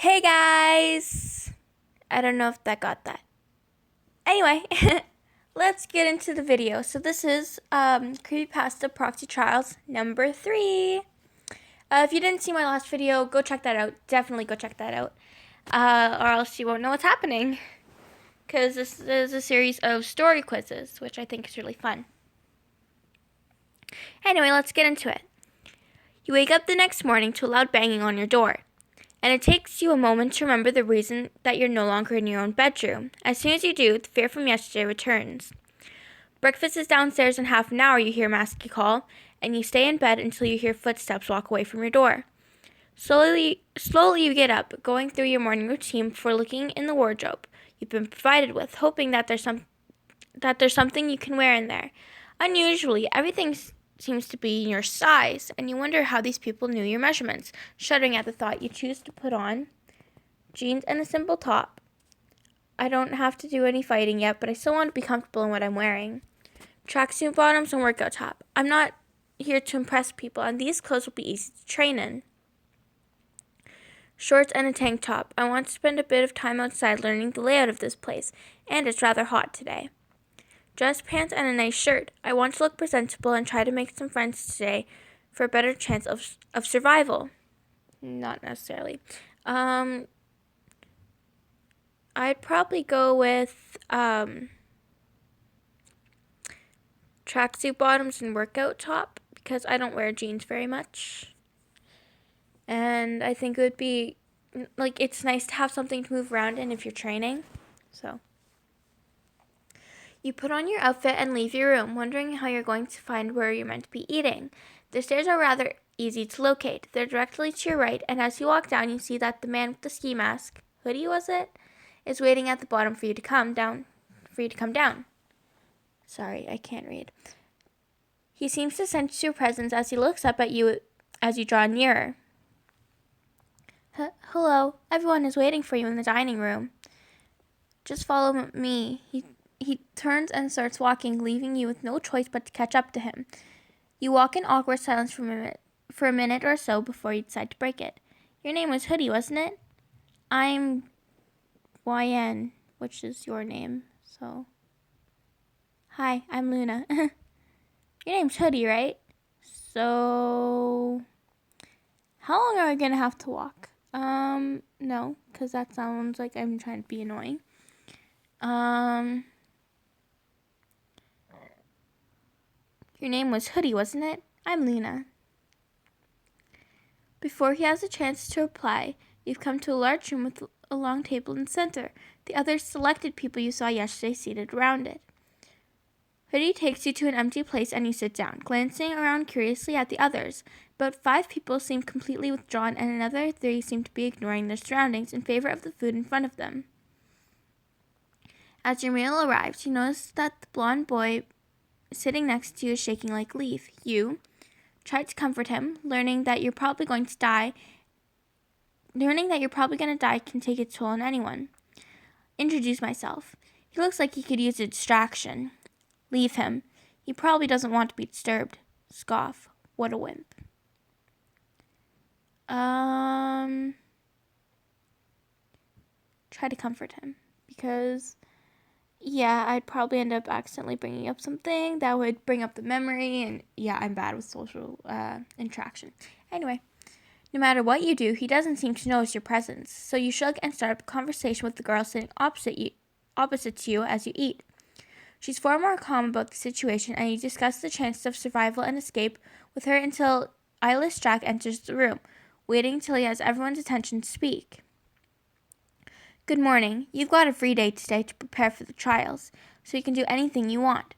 Hey guys! I don't know if that got that. Anyway, let's get into the video. So this is Creepypasta Proxy Trials number 3. If you didn't see my last video, go check that out. Definitely go check that out. Or else you won't know what's happening. Because this is a series of story quizzes, which I think is really fun. Anyway, let's get into it. You wake up the next morning to a loud banging on your door. And it takes you a moment to remember the reason that you're no longer in your own bedroom. As soon as you do, the fear from yesterday returns. Breakfast is downstairs in half an hour, you hear Masky call, and you stay in bed until you hear footsteps walk away from your door. Slowly you get up, going through your morning routine before looking in the wardrobe you've been provided with, hoping that there's something you can wear in there. Unusually, everything seems to be your size, and you wonder how these people knew your measurements, shuddering at the thought you choose to put on jeans and a simple top. I don't have to do any fighting yet, but I still want to be comfortable in what I'm wearing. Tracksuit bottoms and workout top. I'm not here to impress people, and these clothes will be easy to train in. Shorts and a tank top. I want to spend a bit of time outside learning the layout of this place, and it's rather hot today. Dress pants and a nice shirt. I want to look presentable and try to make some friends today for a better chance of survival. Not necessarily. I'd probably go with tracksuit bottoms and workout top because I don't wear jeans very much. And I think it would be, it's nice to have something to move around in if you're training. So you put on your outfit and leave your room, wondering how you're going to find where you're meant to be eating. The stairs are rather easy to locate. They're directly to your right, and as you walk down, you see that the man with the ski mask, hoodie was it, is waiting at the bottom for you to come down. Sorry, I can't read. He seems to sense your presence as he looks up at you as you draw nearer. Hello, everyone is waiting for you in the dining room. Just follow me. He turns and starts walking, leaving you with no choice but to catch up to him. You walk in awkward silence for a minute or so before you decide to break it. Your name was Hoodie, wasn't it? I'm YN, which is your name, so. Hi, I'm Luna. Your name's Hoodie, right? So, how long are we gonna have to walk? No, because that sounds like I'm trying to be annoying. Your name was Hoodie, wasn't it? I'm Luna. Before he has a chance to reply, you've come to a large room with a long table in the center. The other selected people you saw yesterday seated around it. Hoodie takes you to an empty place and you sit down, glancing around curiously at the others. About 5 people seem completely withdrawn and another 3 seem to be ignoring their surroundings in favor of the food in front of them. As your meal arrives, you notice that the blonde boy sitting next to you is shaking like a leaf. You try to comfort him, learning that you're probably going to die can take its toll on anyone. Introduce myself. He looks like he could use a distraction. Leave him. He probably doesn't want to be disturbed. Scoff. What a wimp. Try to comfort him. Because, yeah, I'd probably end up accidentally bringing up something that would bring up the memory. And, yeah, I'm bad with social interaction. Anyway, no matter what you do, he doesn't seem to notice your presence. So you shrug and start up a conversation with the girl sitting opposite to you as you eat. She's far more calm about the situation, and you discuss the chances of survival and escape with her until eyeless Jack enters the room, waiting until he has everyone's attention to speak. Good morning. You've got a free day today to prepare for the trials, so you can do anything you want.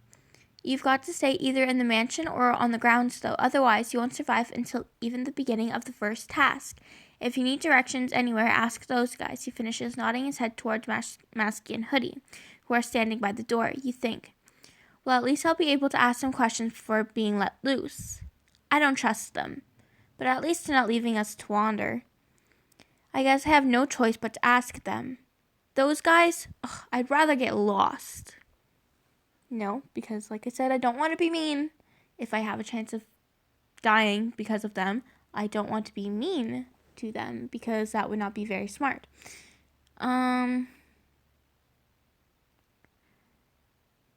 You've got to stay either in the mansion or on the grounds, though, otherwise you won't survive until even the beginning of the first task. If you need directions anywhere, ask those guys. He finishes, nodding his head towards Masky and Hoodie, who are standing by the door. You think, well, at least I'll be able to ask them questions before being let loose. I don't trust them, but at least they're not leaving us to wander. I guess I have no choice but to ask them. Those guys, I'd rather get lost. No, because like I said, I don't want to be mean. If I have a chance of dying because of them, I don't want to be mean to them because that would not be very smart. Well,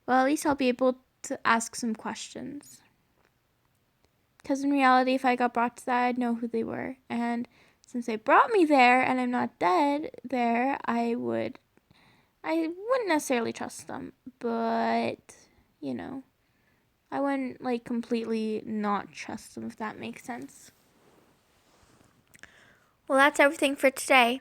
at least I'll be able to ask some questions. Because in reality, if I got brought to that, I'd know who they were. And since they brought me there and I'm not dead there, I wouldn't necessarily trust them. But, you know, I wouldn't like completely not trust them, if that makes sense. Well, that's everything for today.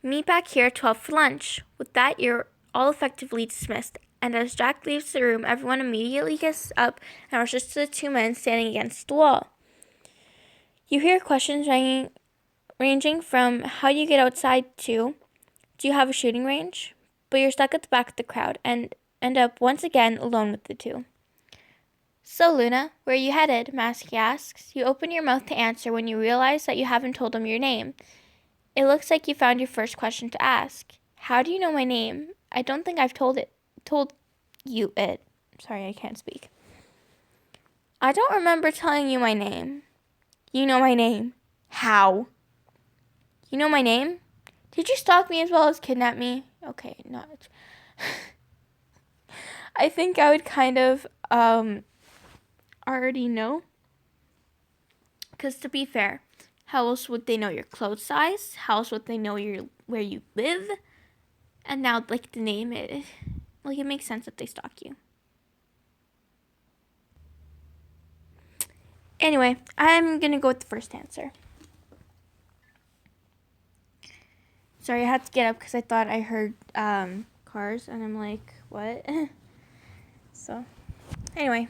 Meet back here at 12 for lunch. With that, you're all effectively dismissed. And as Jack leaves the room, everyone immediately gets up and rushes to the two men standing against the wall. You hear questions ranging from how do you get outside to do you have a shooting range? But you're stuck at the back of the crowd and end up once again alone with the two. So, Luna, where are you headed? Masky asks. You open your mouth to answer when you realize that you haven't told him your name. It looks like you found your first question to ask. How do you know my name? I don't think I've told you it. Sorry, I can't speak. I don't remember telling you my name. You know my name. How? You know my name? Did you stalk me as well as kidnap me? Okay, not. I think I would kind of already know. Because to be fair, how else would they know your clothes size? How else would they know where you live? And now, like, the name, it makes sense that they stalk you. Anyway, I'm going to go with the first answer. Sorry, I had to get up because I thought I heard cars, and I'm like, what? So, anyway.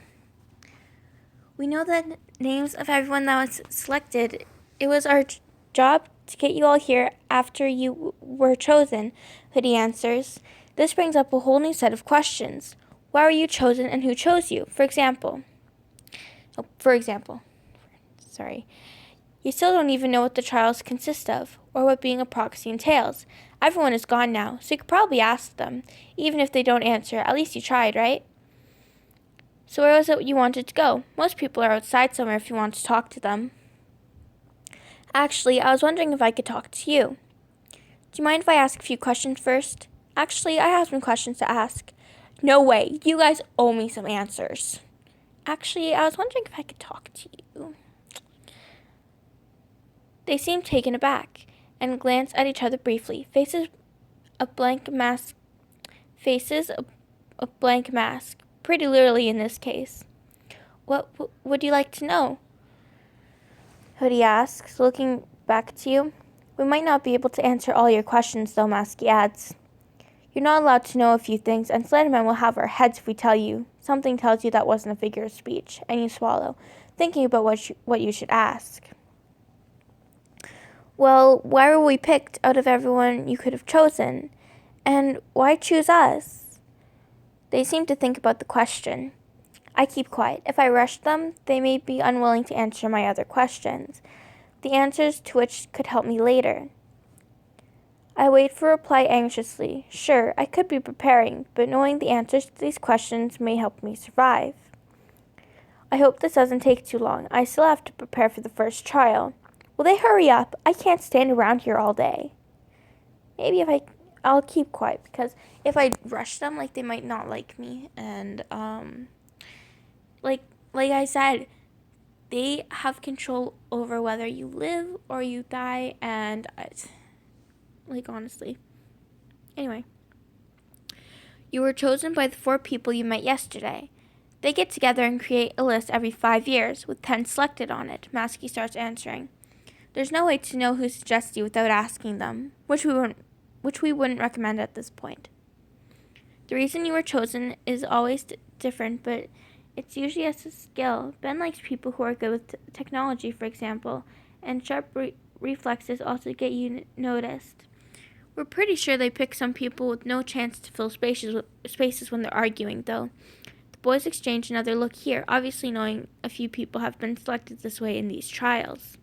We know the names of everyone that was selected. It was our job to get you all here after you were chosen, Hoodie answers. This brings up a whole new set of questions. Why were you chosen and who chose you? For example, you still don't even know what the trials consist of or what being a proxy entails. Everyone is gone now, so you could probably ask them. Even if they don't answer, at least you tried, right? So where was it you wanted to go? Most people are outside somewhere if you want to talk to them. Actually, I was wondering if I could talk to you. Do you mind if I ask a few questions first? Actually, I have some questions to ask. No way, you guys owe me some answers. Actually, I was wondering if I could talk to you. They seemed taken aback and glanced at each other briefly. Faces a blank mask. Pretty literally in this case. What would you like to know? Hoodie asks, looking back to you. We might not be able to answer all your questions, though, Masky adds. You're not allowed to know a few things, and Slenderman will have our heads if we tell you. Something tells you that wasn't a figure of speech, and you swallow, thinking about what you should ask. Well, why were we picked out of everyone you could have chosen? And why choose us? They seem to think about the question. I keep quiet. If I rush them, they may be unwilling to answer my other questions, the answers to which could help me later. I wait for a reply anxiously. Sure, I could be preparing, but knowing the answers to these questions may help me survive. I hope this doesn't take too long. I still have to prepare for the first trial. Will they hurry up? I can't stand around here all day. Maybe I'll keep quiet, because if I rush them, like, they might not like me, and like I said, they have control over whether you live or you die, and honestly. Anyway, you were chosen by the 4 people you met yesterday. They get together and create a list every 5 years with 10 selected on it. Masky starts answering. There's no way to know who suggests you without asking them, which we wouldn't recommend at this point. The reason you were chosen is always different, but it's usually as a skill. Ben likes people who are good with technology, for example, and sharp reflexes also get you noticed. We're pretty sure they pick some people with no chance to fill spaces when they're arguing, though. The boys exchange another look here, obviously knowing a few people have been selected this way in these trials.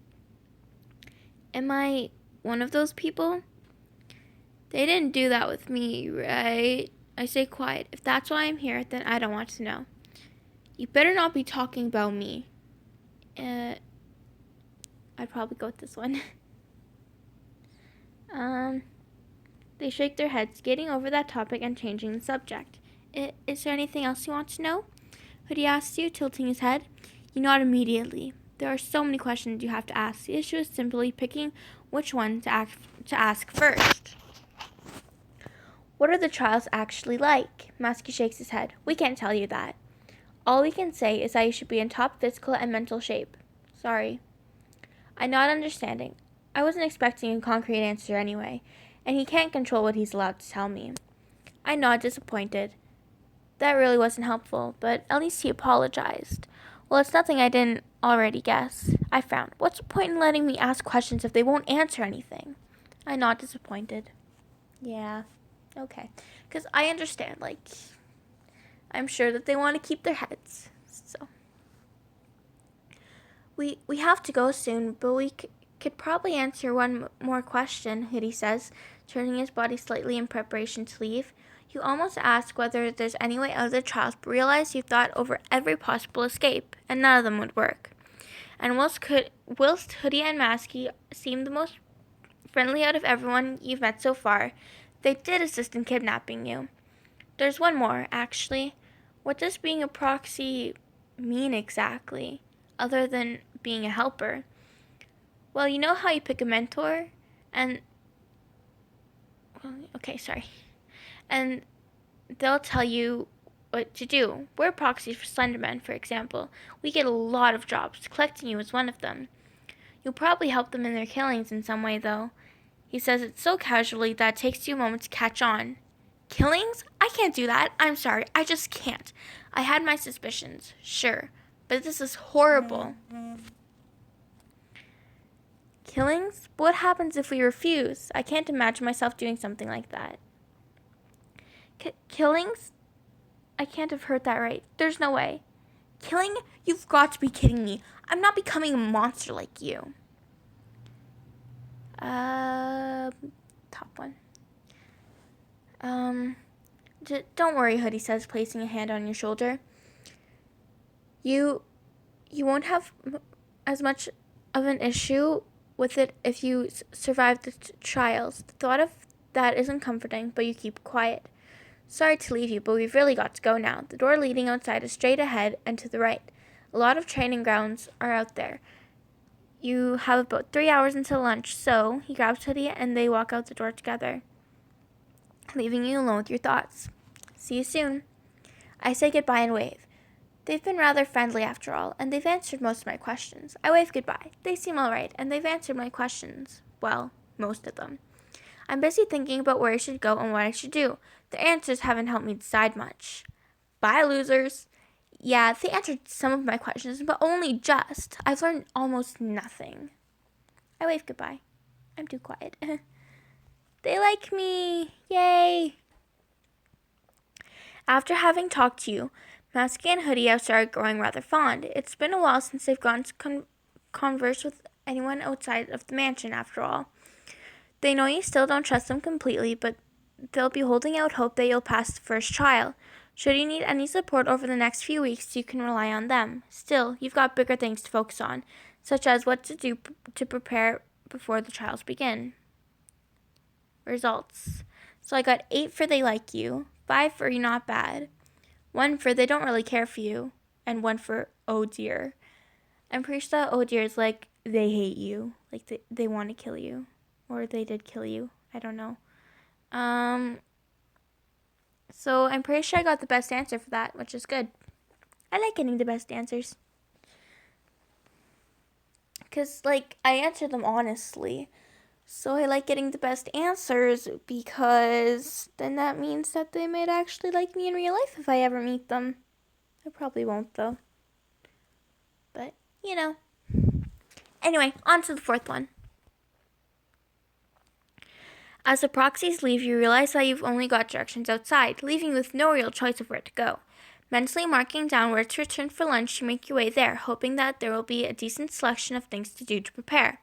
Am I one of those people? They didn't do that with me, right? I say quiet. If that's why I'm here, then I don't want to know. You better not be talking about me. I'd probably go with this one. They shake their heads, getting over that topic and changing the subject. Is there anything else you want to know? Hoodie asks you, tilting his head. You nod immediately. There are so many questions you have to ask. The issue is simply picking which one to ask first. What are the trials actually like? Masky shakes his head. We can't tell you that. All we can say is that you should be in top physical and mental shape. Sorry. I nod understanding. I wasn't expecting a concrete answer anyway, and he can't control what he's allowed to tell me. I nod disappointed. That really wasn't helpful, but at least he apologized. Well, it's nothing I didn't already guess. I frowned. What's the point in letting me ask questions if they won't answer anything? I nod disappointed. Yeah, okay. Because I understand, I'm sure that they want to keep their heads. So, we have to go soon, but we could probably answer one more question, Hoodie says, turning his body slightly in preparation to leave. You almost ask whether there's any way out of the trials, but realize you've thought over every possible escape, and none of them would work. And whilst Hoodie and Masky seem the most friendly out of everyone you've met so far, they did assist in kidnapping you. There's one more, actually. What does being a proxy mean exactly, other than being a helper? Well, you know how you pick a mentor, and and they'll tell you what to do. We're proxies for Slenderman, for example. We get a lot of jobs. Collecting you is one of them. You'll probably help them in their killings in some way, though. He says it so casually that it takes you a moment to catch on. Killings? I can't do that. I'm sorry. I just can't. I had my suspicions, sure. But this is horrible. Killings? What happens if we refuse? I can't imagine myself doing something like that. Killings? I can't have heard that right. There's no way. Killing? You've got to be kidding me. I'm not becoming a monster like you. Top one. Don't worry, Hoodie says, placing a hand on your shoulder. You won't have as much of an issue with it if you survive the trials. The thought of that isn't comforting, but you keep quiet. Sorry to leave you, but we've really got to go now. The door leading outside is straight ahead and to the right. A lot of training grounds are out there. You have about 3 hours until lunch, so he grabs Hoodie and they walk out the door together, leaving you alone with your thoughts. See you soon. I say goodbye and wave. They've been rather friendly after all, and they've answered most of my questions. I wave goodbye. They seem all right, and they've answered my questions. Well, most of them. I'm busy thinking about where I should go and what I should do. The answers haven't helped me decide much. Bye, losers. Yeah, they answered some of my questions, but only just. I've learned almost nothing. I wave goodbye. I'm too quiet. They like me. Yay. After having talked to you, Masky and Hoodie have started growing rather fond. It's been a while since they've gone to converse with anyone outside of the mansion, after all. They know you still don't trust them completely, but they'll be holding out hope that you'll pass the first trial. Should you need any support over the next few weeks, you can rely on them. Still, you've got bigger things to focus on, such as what to do to prepare before the trials begin. Results. So I got 8 for they like you, 5 for you're not bad, 1 for they don't really care for you, and 1 for oh dear. I'm pretty sure that oh dear is like they hate you, like they want to kill you, or they did kill you. I don't know. So I'm pretty sure I got the best answer for that, which is good. I like getting the best answers. Because, I answer them honestly. So I like getting the best answers because then that means that they might actually like me in real life if I ever meet them. I probably won't, though. But, Anyway, on to the fourth one. As the proxies leave, you realize that you've only got directions outside, leaving you with no real choice of where to go. Mentally marking down where to return for lunch, you make your way there, hoping that there will be a decent selection of things to do to prepare.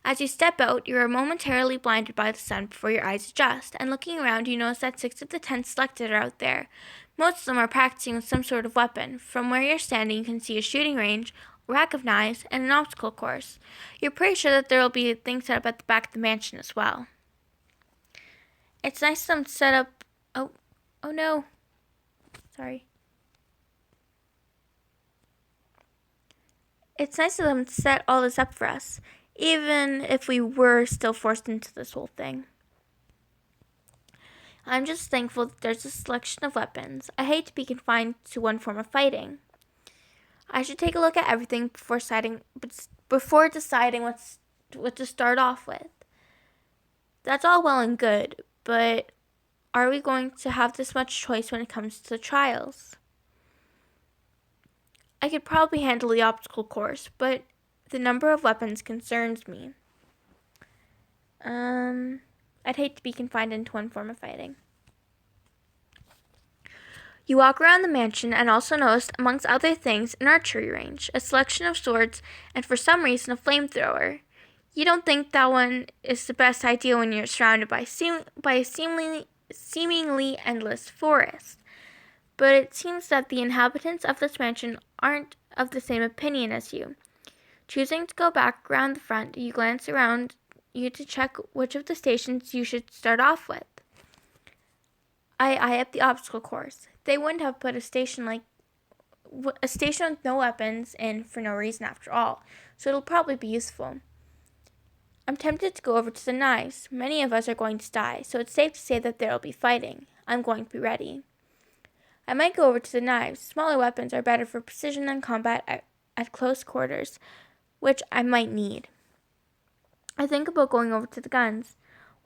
As you step out, you are momentarily blinded by the sun before your eyes adjust, and looking around, you notice that 6 of the 10 selected are out there. Most of them are practicing with some sort of weapon. From where you're standing, you can see a shooting range, a rack of knives, and an obstacle course. You're pretty sure that there will be things set up at the back of the mansion as well. It's nice them set up. Oh no. Sorry. It's nice of them to set all this up for us, even if we were still forced into this whole thing. I'm just thankful that there's a selection of weapons. I hate to be confined to one form of fighting. I should take a look at everything before deciding what to start off with. That's all well and good, but are we going to have this much choice when it comes to the trials? I could probably handle the obstacle course, but the number of weapons concerns me. I'd hate to be confined into one form of fighting. You walk around the mansion and also notice, amongst other things, an archery range, a selection of swords, and for some reason a flamethrower. You don't think that one is the best idea when you're surrounded by a seemingly endless forest. But it seems that the inhabitants of this mansion aren't of the same opinion as you. Choosing to go back around the front, you glance around you to check which of the stations you should start off with. I eye up the obstacle course. They wouldn't have put a station with no weapons in for no reason after all, so it'll probably be useful. I'm tempted to go over to the knives. Many of us are going to die, so it's safe to say that there'll be fighting. I'm going to be ready. I might go over to the knives. Smaller weapons are better for precision and combat at close quarters, which I might need. I think about going over to the guns.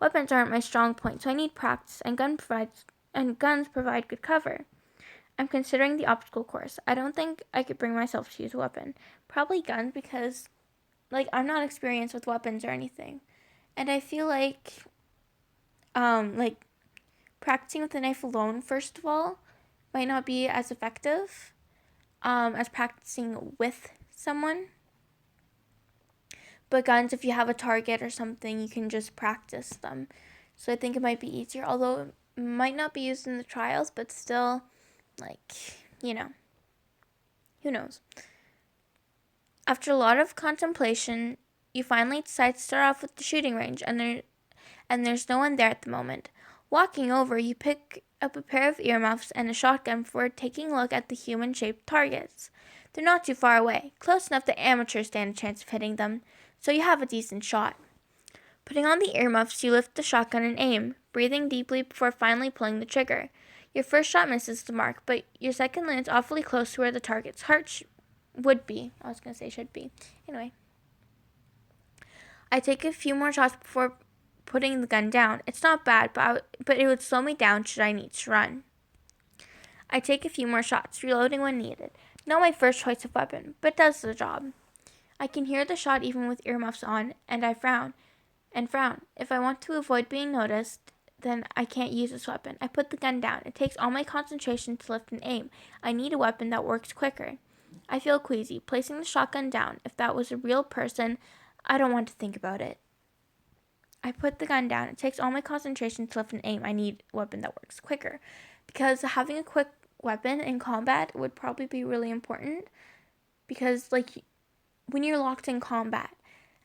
Weapons aren't my strong point, so I need practice, and guns provide good cover. I'm considering the obstacle course. I don't think I could bring myself to use a weapon. Probably guns because, I'm not experienced with weapons or anything. And I feel like practicing with a knife alone, first of all, might not be as effective as practicing with someone. But guns, if you have a target or something, you can just practice them. So I think it might be easier, although it might not be used in the trials, but still, who knows. After a lot of contemplation, you finally decide to start off with the shooting range, and there's no one there at the moment. Walking over, you pick up a pair of earmuffs and a shotgun before taking a look at the human-shaped targets. They're not too far away, close enough that amateurs stand a chance of hitting them, so you have a decent shot. Putting on the earmuffs, you lift the shotgun and aim, breathing deeply before finally pulling the trigger. Your first shot misses the mark, but your second lands awfully close to where the target's heart should be. Anyway. I take a few more shots before putting the gun down. It's not bad, but it would slow me down should I need to run. I take a few more shots, reloading when needed. Not my first choice of weapon, but does the job. I can hear the shot even with earmuffs on, and I frown. If I want to avoid being noticed, then I can't use this weapon. I put the gun down. It takes all my concentration to lift and aim. I need a weapon that works quicker. I feel queasy, placing the shotgun down. If that was a real person, I don't want to think about it. I put the gun down. It takes all my concentration to lift and aim. I need a weapon that works quicker. Because having a quick weapon in combat would probably be really important. Because, when you're locked in combat,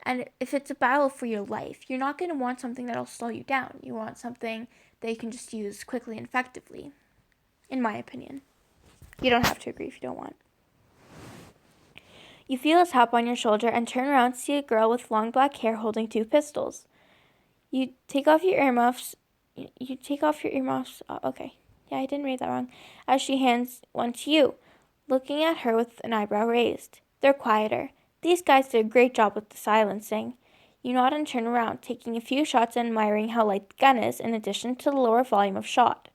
and if it's a battle for your life, you're not going to want something that'll slow you down. You want something that you can just use quickly and effectively, in my opinion. You don't have to agree if you don't want. You feel a tap on your shoulder and turn around to see a girl with long black hair holding 2 pistols. You take off your earmuffs. Okay. Yeah, I didn't read that wrong. As she hands one to you, looking at her with an eyebrow raised. They're quieter. These guys did a great job with the silencing. You nod and turn around, taking a few shots and admiring how light the gun is, in addition to the lower volume of shot.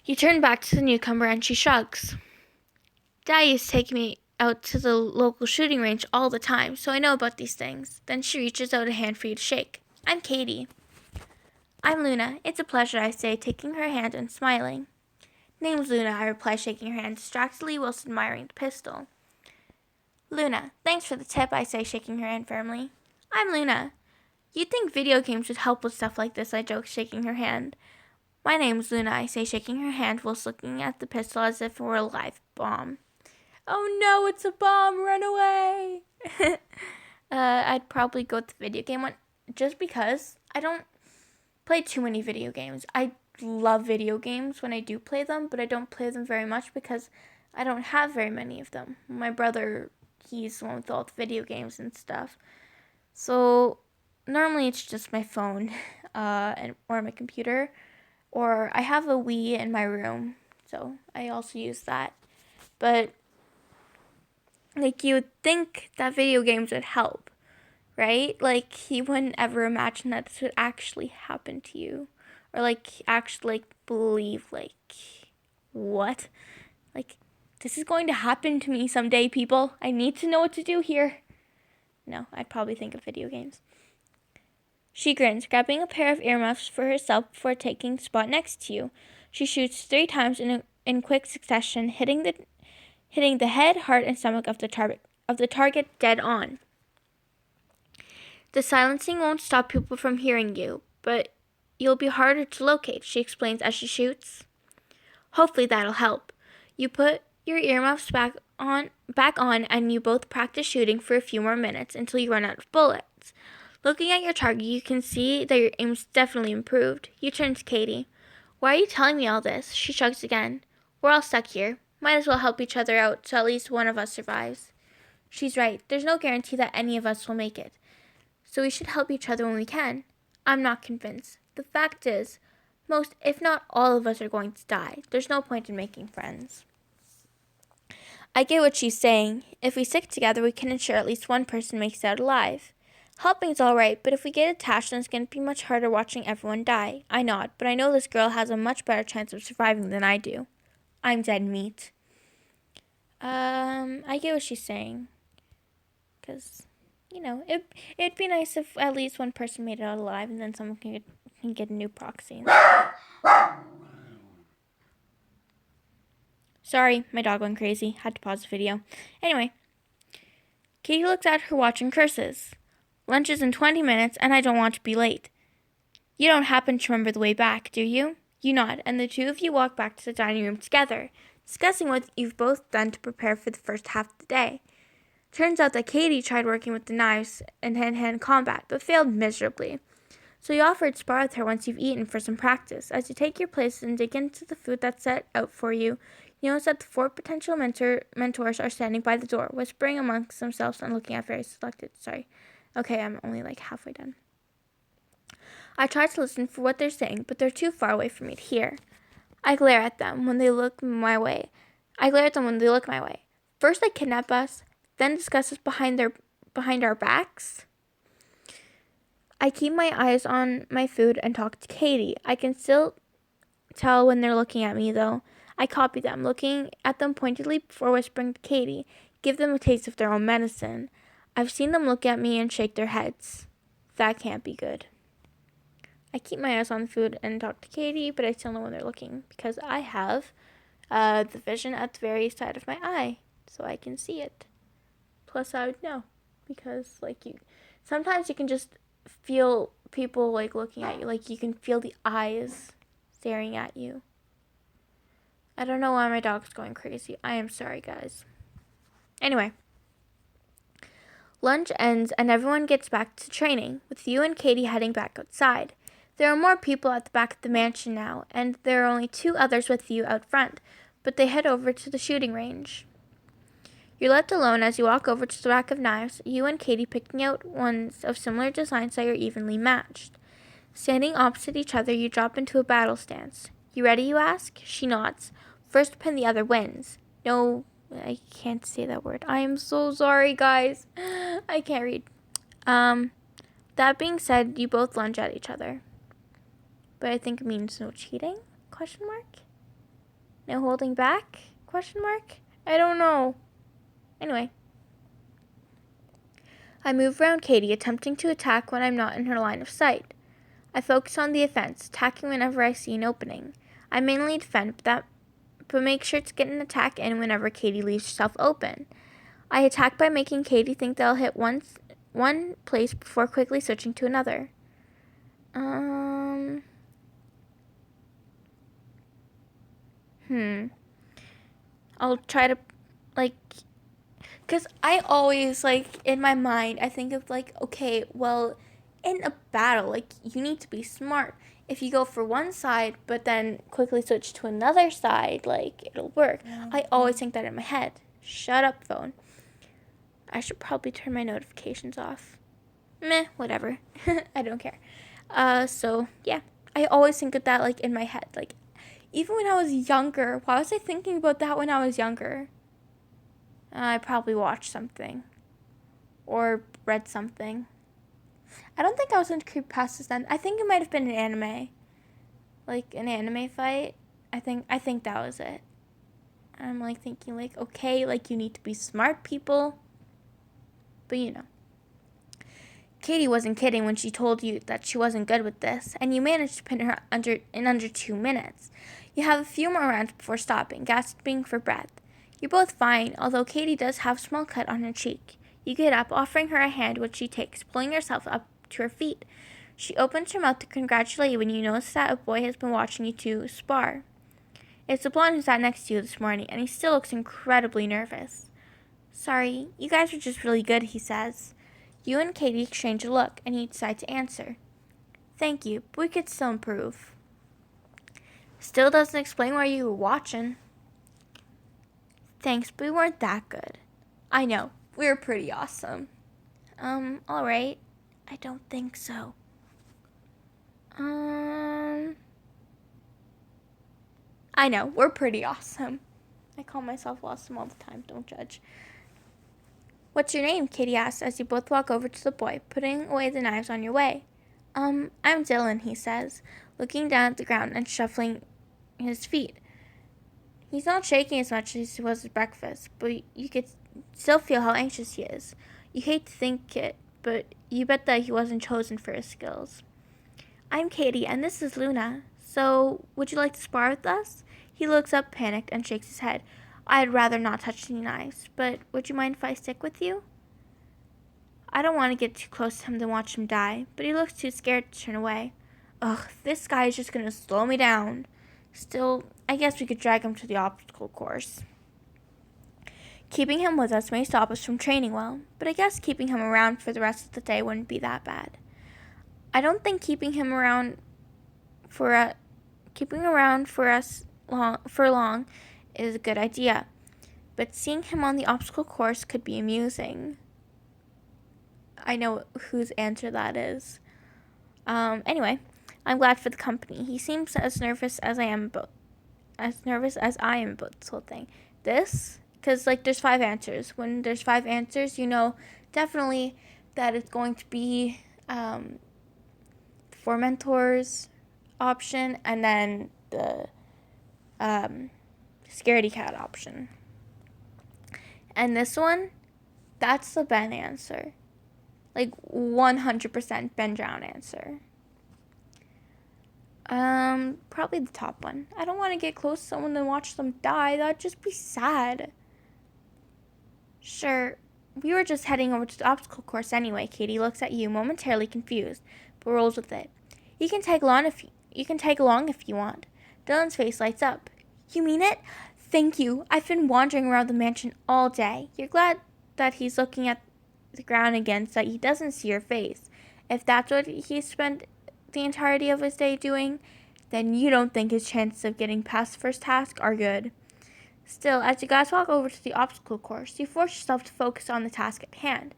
You turn back to the newcomer and she shrugs. Dad used to take me out to the local shooting range all the time, so I know about these things. Then she reaches out a hand for you to shake. I'm Katie. I'm Luna. It's a pleasure, I say, taking her hand and smiling. Name's Luna, I reply, shaking her hand distractedly whilst admiring the pistol. Luna, thanks for the tip, I say, shaking her hand firmly. I'm Luna. You'd think video games would help with stuff like this, I joke, shaking her hand. My name's Luna, I say, shaking her hand whilst looking at the pistol as if it were a live bomb. Oh no, it's a bomb, run away! I'd probably go with the video game one, just because I don't play too many video games. I love video games when I do play them, but I don't play them very much because I don't have very many of them. My brother, he's the one with all the video games and stuff. So normally it's just my phone or my computer, or I have a Wii in my room, so I also use that. But like, you would think that video games would help, right? Like, you wouldn't ever imagine that this would actually happen to you, or like actually like believe like, what? Like, this is going to happen to me someday, people. I need to know what to do here. No, I'd probably think of video games. She grins, grabbing a pair of earmuffs for herself before taking the spot next to you. She shoots 3 times in quick succession, hitting the head, heart, and stomach of the target dead on. The silencing won't stop people from hearing you, but you'll be harder to locate, she explains as she shoots. Hopefully that'll help. You put your earmuffs back on, and you both practice shooting for a few more minutes until you run out of bullets. Looking at your target, you can see that your aim's definitely improved. You turn to Katie. Why are you telling me all this? She shrugs again. We're all stuck here. Might as well help each other out so at least one of us survives. She's right. There's no guarantee that any of us will make it. So we should help each other when we can. I'm not convinced. The fact is, most, if not all of us are going to die. There's no point in making friends. I get what she's saying. If we stick together, we can ensure at least one person makes it out alive. Helping's alright, but if we get attached, then it's going to be much harder watching everyone die. I nod, but I know this girl has a much better chance of surviving than I do. I'm dead meat. I get what she's saying. Because, it'd be nice if at least one person made it out alive, and then someone can get a new proxy. Sorry, my dog went crazy. Had to pause the video. Anyway, Katie looks at her watch and curses. Lunch is in 20 minutes, and I don't want to be late. You don't happen to remember the way back, do you? You nod, and the two of you walk back to the dining room together, discussing what you've both done to prepare for the first half of the day. Turns out that Katie tried working with the knives in hand-to-hand combat, but failed miserably. So you offered to spar with her once you've eaten for some practice. As you take your places and dig into the food that's set out for you, you notice that the 4 potential mentors are standing by the door, whispering amongst themselves and looking at very selected. Okay, I'm only like halfway done. I try to listen for what they're saying, but they're too far away for me to hear. I glare at them when they look my way. First they kidnap us, then discuss us behind our backs. I keep my eyes on my food and talk to Katie. I can still tell when they're looking at me, though. I copy them, looking at them pointedly before whispering to Katie. Give them a taste of their own medicine. I've seen them look at me and shake their heads. That can't be good. I keep my eyes on the food and talk to Katie, but I still know when they're looking because I have the vision at the very side of my eye, so I can see it. Plus, I would know because, sometimes you can just feel people, looking at you. You can feel the eyes staring at you. I don't know why my dog's going crazy. I am sorry, guys. Anyway. Lunch ends and everyone gets back to training, with you and Katie heading back outside. There are more people at the back of the mansion now, and there are only 2 others with you out front, but they head over to the shooting range. You're left alone as you walk over to the rack of knives, you and Katie picking out ones of similar designs that are evenly matched. Standing opposite each other, you drop into a battle stance. You ready, you ask? She nods. First pin, the other wins. No, I can't say that word. I am so sorry, guys. I can't read. That being said, you both lunge at each other. But I think it means no cheating? ? No holding back? ? I don't know. Anyway. I move around Katie, attempting to attack when I'm not in her line of sight. I focus on the offense, attacking whenever I see an opening. I mainly defend, but make sure to get an attack in whenever Katie leaves herself open. I attack by making Katie think that I'll hit one place before quickly switching to another. I'll try to, because I always, in my mind, I think of, okay, well, in a battle, like, you need to be smart. If you go for one side, but then quickly switch to another side, like, it'll work. I always think that in my head. Shut up, phone. I should probably turn my notifications off. Meh, whatever. I don't care. So, yeah. I always think of that, like, in my head. Like, even when I was younger, why was I thinking about that when I was younger? I probably watched something. Or read something. I don't think I was into Creepypastas then. I think it might have been an anime. Like, an anime fight. I think that was it. I'm, like, thinking, like, okay, like, you need to be smart, people. But, you know. Katie wasn't kidding when she told you that she wasn't good with this, and you managed to pin her in under 2 minutes. You have a few more rounds before stopping, gasping for breath. You're both fine, although Katie does have a small cut on her cheek. You get up, offering her a hand, which she takes, pulling herself up to her feet. She opens her mouth to congratulate you when you notice that a boy has been watching you two spar. It's the blonde who sat next to you this morning, and he still looks incredibly nervous. Sorry, you guys are just really good, he says. You and Katie exchange a look, and you decide to answer. Thank you, but we could still improve. Still doesn't explain why you were watching. Thanks, but we weren't that good. I know, we were pretty awesome. Alright. I don't think so. I know, we're pretty awesome. I call myself awesome all the time, don't judge. What's your name? Katie asks as you both walk over to the boy, putting away the knives on your way. I'm Dylan, he says, looking down at the ground and shuffling his feet. He's not shaking as much as he was at breakfast, but you could still feel how anxious he is. You hate to think it, but you bet that he wasn't chosen for his skills. I'm Katie, and this is Luna. So, would you like to spar with us? He looks up, panicked, and shakes his head. I'd rather not touch any knives, but would you mind if I stick with you? I don't want to get too close to him to watch him die, but he looks too scared to turn away. Ugh, this guy is just going to slow me down. Still, I guess we could drag him to the obstacle course. Keeping him with us may stop us from training well, but I guess keeping him around for the rest of the day wouldn't be that bad. I don't think keeping him around for long is a good idea, but seeing him on the obstacle course could be amusing. I know whose answer that is. Anyway, I'm glad for the company. He seems as nervous as I am about this whole thing. Because, like, there's 5 answers. When there's 5 answers, you know definitely that it's going to be for mentors option and then the scaredy cat option. And this one, that's the Ben answer. Like 100% Ben Drown answer. Probably the top one. I don't want to get close to someone and watch them die. That'd just be sad. Sure, we were just heading over to the obstacle course anyway. Katie looks at you, momentarily confused, but rolls with it. You can tag along if you want. Dylan's face lights up. You mean it? Thank you. I've been wandering around the mansion all day. You're glad that he's looking at the ground again so that he doesn't see your face. If that's what he spent the entirety of his day doing, then you don't think his chances of getting past the first task are good. Still, as you guys walk over to the obstacle course, you force yourself to focus on the task at hand.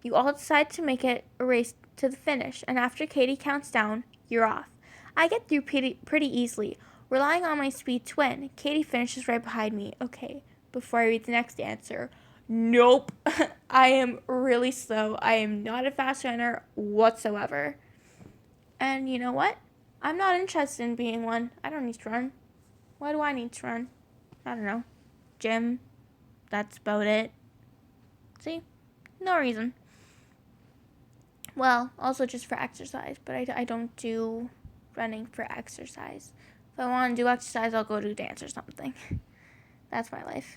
You all decide to make it a race to the finish, and after Katie counts down, you're off. I get through pretty easily, relying on my speed to win. Katie finishes right behind me. Okay, before I read the next answer. Nope. I am really slow. I am not a fast runner whatsoever. And you know what? I'm not interested in being one. I don't need to run. Why do I need to run? I don't know. Gym. That's about it. See? No reason. Well, also just for exercise, but I don't do running for exercise. If I want to do exercise, I'll go do dance or something. That's my life.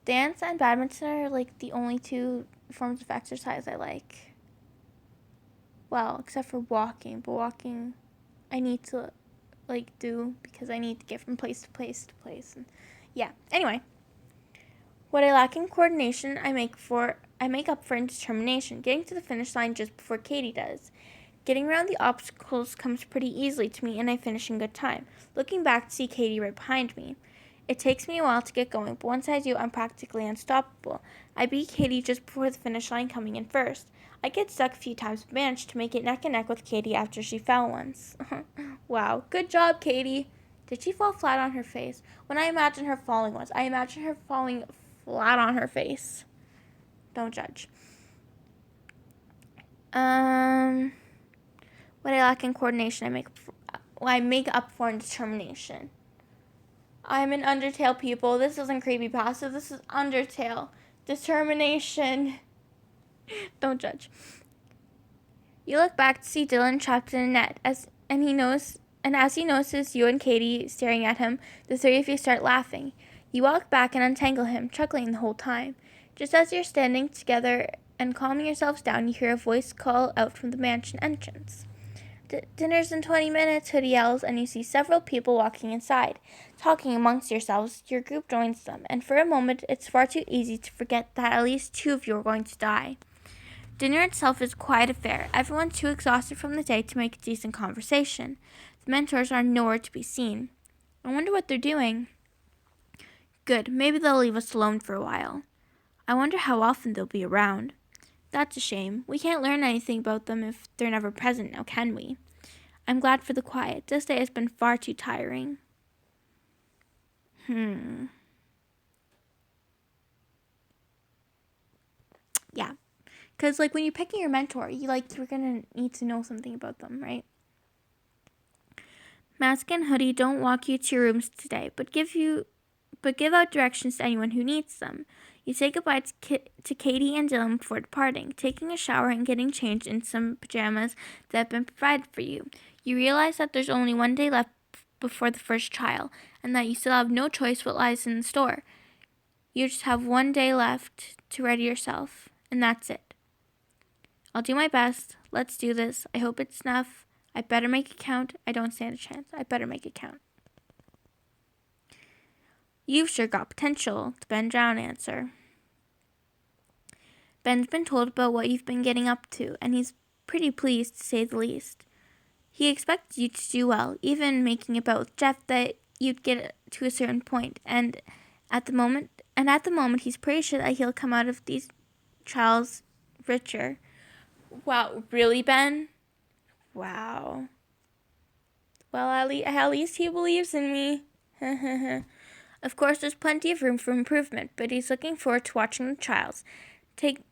Dance and badminton are like the only 2 forms of exercise I like. Well, except for walking, but walking I need to like do because I need to get from place to place to place. And yeah. Anyway, what I lack in coordination, I make up for in determination, getting to the finish line just before Katie does. Getting around the obstacles comes pretty easily to me, and I finish in good time, looking back to see Katie right behind me. It takes me a while to get going, but once I do, I'm practically unstoppable. I beat Katie just before the finish line, coming in first. I get stuck a few times, but managed to make it neck and neck with Katie after she fell once. Wow, good job, Katie. Did she fall flat on her face? When I imagine her falling once, I imagine her falling flat on her face. Don't judge. What I lack in coordination, I make up for in determination. I'm an Undertale people. This isn't Creepypasta. This is Undertale. Determination. Don't judge. You look back to see Dylan trapped in a net, as he notices you and Katie staring at him, the three of you start laughing. You walk back and untangle him, chuckling the whole time. Just as you're standing together and calming yourselves down, you hear a voice call out from the mansion entrance. Dinner's in 20 minutes, Hoodie yells, and you see several people walking inside. Talking amongst yourselves, your group joins them, and for a moment it's far too easy to forget that at least two of you are going to die. Dinner itself is a quiet affair. Everyone's too exhausted from the day to make a decent conversation. The mentors are nowhere to be seen. I wonder what they're doing. Good, maybe they'll leave us alone for a while. I wonder how often they'll be around. That's a shame. We can't learn anything about them if they're never present now, can we? I'm glad for the quiet. This day has been far too tiring. Yeah. Because, when you're picking your mentor, you're going to need to know something about them, right? Mask and Hoodie don't walk you to your rooms today, but give out directions to anyone who needs them. You say goodbye to Katie and Dylan before departing, taking a shower and getting changed in some pajamas that have been provided for you. You realize that there's only one day left before the first trial, and that you still have no choice what lies in the store. You just have one day left to ready yourself, and that's it. I'll do my best. Let's do this. I hope it's enough. I better make it count. I don't stand a chance. I better make it count. You've sure got potential, the Ben Drown answer. Ben's been told about what you've been getting up to, and he's pretty pleased, to say the least. He expected you to do well, even making it bet with Jeff that you'd get to a certain point, and at the moment he's pretty sure that he'll come out of these trials richer. Wow, really, Ben? Wow. Well, at least he believes in me. Of course, there's plenty of room for improvement, but he's looking forward to watching the trials. Take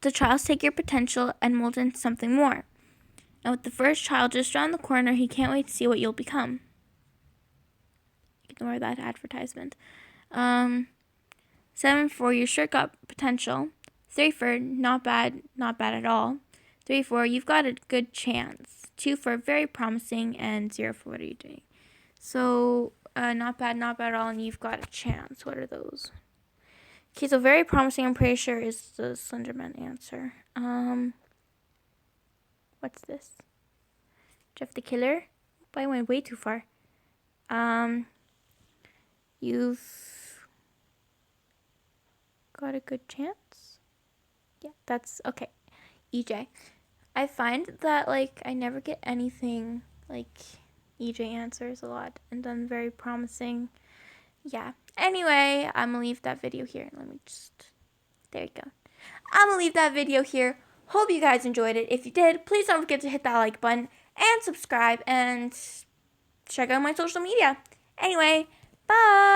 your potential and mold into something more. And with the first trial just around the corner, he can't wait to see what you'll become. Ignore that advertisement. 7 for you sure got potential. 3 for not bad at all. 3 for you've got a good chance. 2 for very promising, and 0 for what are you doing? So, not bad at all, and you've got a chance. What are those? Okay, so very promising, I'm pretty sure, is the Slenderman answer. What's this? Jeff the Killer? I went way too far. You've got a good chance? Yeah, that's okay. EJ. I find that, I never get anything EJ answers a lot, and then very promising. Yeah. Anyway, I'm gonna leave that video here. There you go. I'm gonna leave that video here. Hope you guys enjoyed it. If you did, please don't forget to hit that like button and subscribe and check out my social media. Anyway, bye!